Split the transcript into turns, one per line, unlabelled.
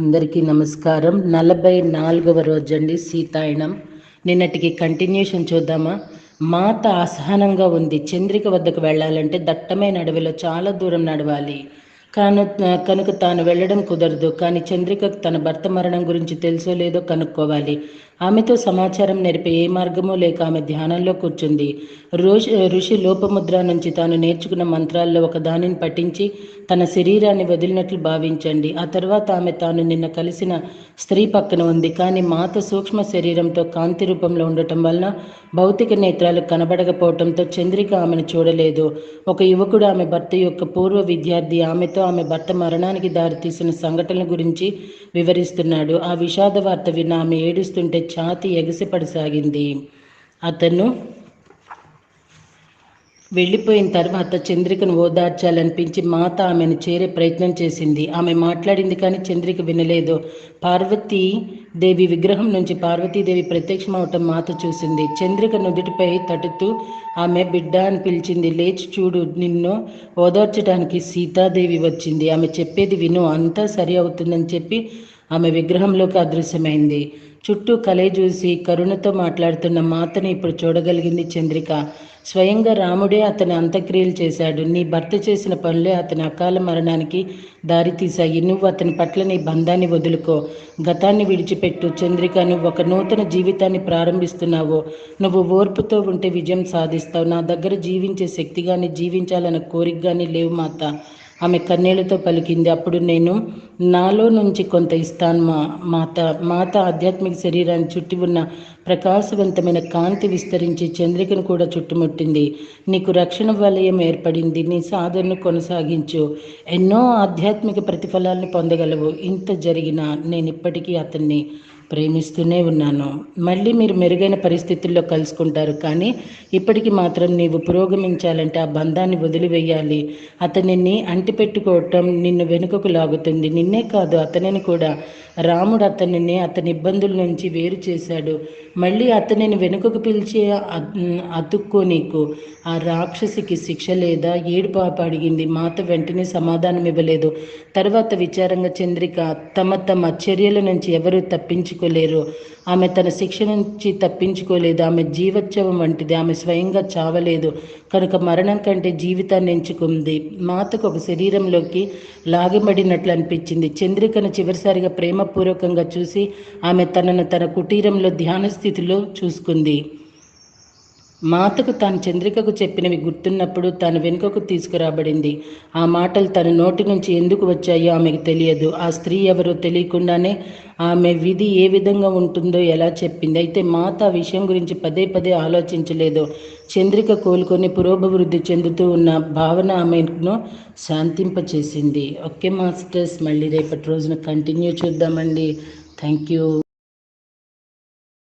అందరికీ నమస్కారం. 44వ రోజండి సీతాయనం. నిన్నటికి కంటిన్యూషన్ చూద్దామా? మాత అసహనంగా ఉంది. చంద్రిక వద్దకు వెళ్ళాలంటే దట్టమైన అడవిలో చాలా దూరం నడవాలి. కనుక తాను వెళ్ళడం కుదరదు. కానీ చంద్రికకు తన భర్త మరణం గురించి తెలుసో లేదో కనుక్కోవాలి. ఆమెతో సమాచారం నేర్పే ఏ మార్గమూ లేక ఆమె ధ్యానంలో కూర్చుంది. ఋషి లోపముద్ర నుంచి తాను నేర్చుకున్న మంత్రాల్లో ఒక దానిని పఠించి తన శరీరాన్ని వదిలినట్లు భావించండి. ఆ తర్వాత ఆమె తాను నిన్న కలిసిన స్త్రీ పక్కన ఉంది. కానీ మాత సూక్ష్మ శరీరంతో కాంతి రూపంలో ఉండటం వలన భౌతిక నేత్రాలు కనబడకపోవడంతో చంద్రిక ఆమెను చూడలేదు. ఒక యువకుడు ఆమె భర్త యొక్క పూర్వ విద్యార్థి ఆమెతో ఆమె భర్త మరణానికి దారితీసిన సంఘటనల గురించి వివరిస్తున్నాడు. ఆ విషాద వార్త విన్న ఆమె ఏడుస్తుంటే ఛాతి ఎగసిపడసాగింది. అతను వెళ్ళిపోయిన తర్వాత చంద్రికను ఓదార్చాలనిపించి మాత ఆమెను చేరే ప్రయత్నం చేసింది. ఆమె మాట్లాడింది కానీ చంద్రిక వినలేదు. పార్వతీదేవి విగ్రహం నుంచి పార్వతీదేవి ప్రత్యక్షమవటం మాత చూసింది. చంద్రిక నుదుటిపై తటుతూ ఆమె బిడ్డ అని పిలిచింది. లేచి చూడు, నిన్ను ఓదార్చడానికి సీతాదేవి వచ్చింది. ఆమె చెప్పేది విను, అంతా సరి అవుతుందని చెప్పి ఆమె విగ్రహంలోకి అదృశ్యమైంది. చుట్టూ కలయి చూసి కరుణతో మాట్లాడుతున్న మాతను ఇప్పుడు చూడగలిగింది చంద్రిక. స్వయంగా రాముడే అతని అంత్యక్రియలు చేశాడు. నీ భర్త చేసిన పనులే అతని అకాల మరణానికి దారితీశాయి. నువ్వు అతని పట్ల నీ బంధాన్ని వదులుకో. గతాన్ని విడిచిపెట్టు. చంద్రిక, నువ్వు ఒక నూతన జీవితాన్ని ప్రారంభిస్తున్నావు. నువ్వు ఓర్పుతో ఉంటే విజయం సాధిస్తావు. నా దగ్గర జీవించే శక్తి కానీ జీవించాలన్న కోరిక కానీ లేవు మాత, ఆమె కన్నీళ్లతో పలికింది. అప్పుడు నేను నాలో నుంచి కొంత ఇస్తాను మాత ఆధ్యాత్మిక శరీరాన్ని చుట్టి ఉన్న ప్రకాశవంతమైన కాంతి విస్తరించి చంద్రికను కూడా చుట్టుముట్టింది. నీకు రక్షణ వలయం ఏర్పడింది. నీ సాధనను కొనసాగించు. ఎన్నో ఆధ్యాత్మిక ప్రతిఫలాలను పొందగలవు. ఇంత జరిగినా నేను ఇప్పటికీ అతన్ని ప్రేమిస్తూనే ఉన్నాను. మళ్ళీ మీరు మెరుగైన పరిస్థితుల్లో కలుసుకుంటారు. కానీ ఇప్పటికి మాత్రం నీవు పురోగమించాలంటే ఆ బంధాన్ని వదిలివేయాలి. అతనిని అంటిపెట్టుకోవటం నిన్ను వెనుకకు లాగుతుంది. నిన్నే కాదు, అతనిని కూడా. రాముడు అతనిని అతని ఇబ్బందుల నుంచి వేరు చేశాడు. మళ్ళీ అతనిని వెనుకకు పిలిచి అతుక్కో. నీకు ఆ రాక్షసికి శిక్ష లేదా? ఏడు పాప అడిగింది. మాత వెంటనే సమాధానం ఇవ్వలేదు. తర్వాత విచారంగా చంద్రిక, తమ చర్యల నుంచి ఎవరూ తప్పించుకోలేరు. ఆమె తన శిక్ష నుంచి తప్పించుకోలేదు. ఆమె జీవోత్సవం వంటిది. ఆమె స్వయంగా చావలేదు కనుక మరణం కంటే జీవితాన్ని ఎంచుకుంది. మాతకు ఒక శరీరంలోకి లాగబడినట్లు అనిపించింది. చంద్రికను చివరిసారిగా ప్రేమపూర్వకంగా చూసి ఆమె తనను తన కుటీరంలో ధ్యాన స్థితిలో చూసుకుంది. మాతకు తాను చంద్రికకు చెప్పినవి గుర్తున్నప్పుడు తాను వెనుకకు తీసుకురాబడింది. ఆ మాటలు తన నోటి నుంచి ఎందుకు వచ్చాయో ఆమెకు తెలియదు. ఆ స్త్రీ ఎవరో తెలియకుండానే ఆమె విధి ఏ విధంగా ఉంటుందో ఎలా చెప్పింది. అయితే మాత ఆ విషయం గురించి పదే పదే ఆలోచించలేదు. చంద్రిక కోలుకొని పురోభివృద్ధి చెందుతూ ఉన్న భావన ఆమెను శాంతింపచేసింది. ఓకే మాస్టర్స్, మళ్ళీ రేపటి రోజున కంటిన్యూ చూద్దామండి. Thank you.